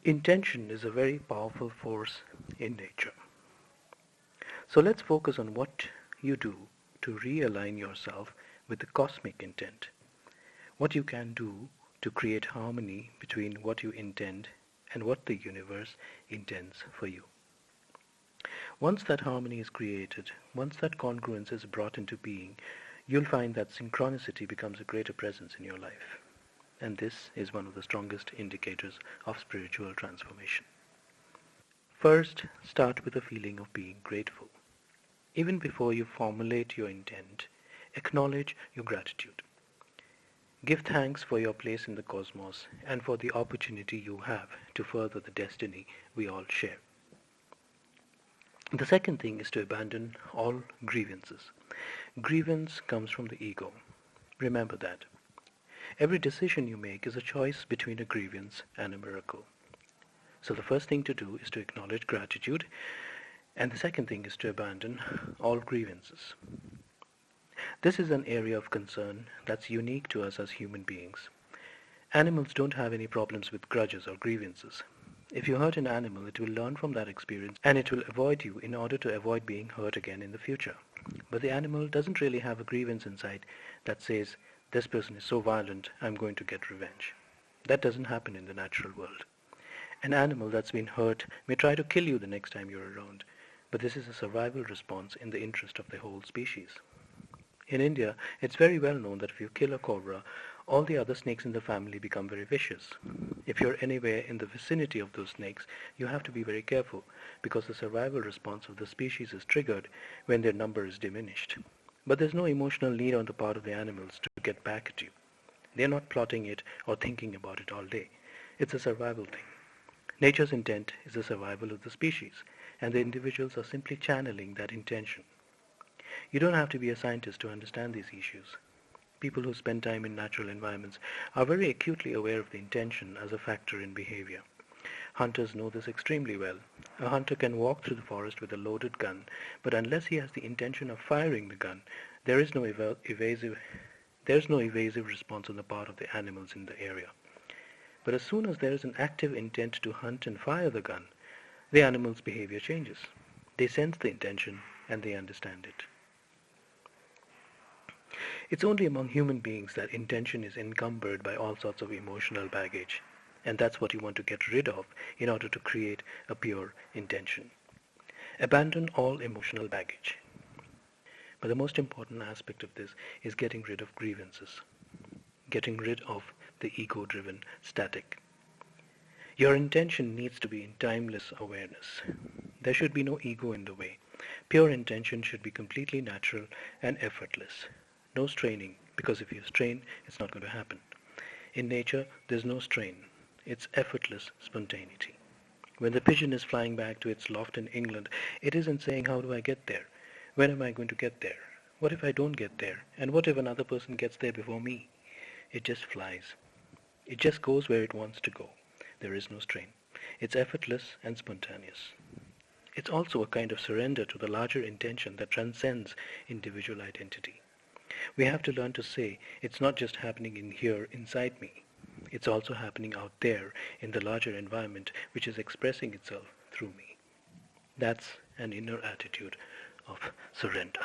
Intention is a very powerful force in nature. So let's focus on what you do to realign yourself with the cosmic intent. What you can do to create harmony between what you intend and what the universe intends for you. Once that harmony is created, once that congruence is brought into being, you'll find that synchronicity becomes a greater presence in your life. And this is one of the strongest indicators of spiritual transformation. First, start with a feeling of being grateful. Even before you formulate your intent, acknowledge your gratitude. Give thanks for your place in the cosmos and for the opportunity you have to further the destiny we all share. The second thing is to abandon all grievances. Grievance comes from the ego. Remember that. Every decision you make is a choice between a grievance and a miracle. So the first thing to do is to acknowledge gratitude, and the second thing is to abandon all grievances. This is an area of concern that's unique to us as human beings. Animals don't have any problems with grudges or grievances. If you hurt an animal, it will learn from that experience and it will avoid you in order to avoid being hurt again in the future. But the animal doesn't really have a grievance inside that says, this person is so violent, I'm going to get revenge. That doesn't happen in the natural world. An animal that's been hurt may try to kill you the next time you're around, but this is a survival response in the interest of the whole species. In India, it's very well known that if you kill a cobra, all the other snakes in the family become very vicious. If you're anywhere in the vicinity of those snakes, you have to be very careful because the survival response of the species is triggered when their number is diminished. But there's no emotional need on the part of the animals to get back at you. They're not plotting it or thinking about it all day. It's a survival thing. Nature's intent is the survival of the species, and the individuals are simply channeling that intention. You don't have to be a scientist to understand these issues. People who spend time in natural environments are very acutely aware of the intention as a factor in behavior. Hunters know this extremely well. A hunter can walk through the forest with a loaded gun, but unless he has the intention of firing the gun, there is no evasive response on the part of the animals in the area. But as soon as there is an active intent to hunt and fire the gun, the animal's behavior changes. They sense the intention and they understand it. It's only among human beings that intention is encumbered by all sorts of emotional baggage, and that's what you want to get rid of in order to create a pure intention. Abandon all emotional baggage. But the most important aspect of this is getting rid of grievances, getting rid of the ego-driven static. Your intention needs to be in timeless awareness. There should be no ego in the way. Pure intention should be completely natural and effortless. No straining, because if you strain, it's not going to happen. In nature, there's no strain. It's effortless spontaneity. When the pigeon is flying back to its loft in England, it isn't saying, how do I get there? When am I going to get there? What if I don't get there? And what if another person gets there before me? It just flies. It just goes where it wants to go. There is no strain. It's effortless and spontaneous. It's also a kind of surrender to the larger intention that transcends individual identity. We have to learn to say, it's not just happening in here inside me. It's also happening out there in the larger environment which is expressing itself through me. That's an inner attitude of surrender.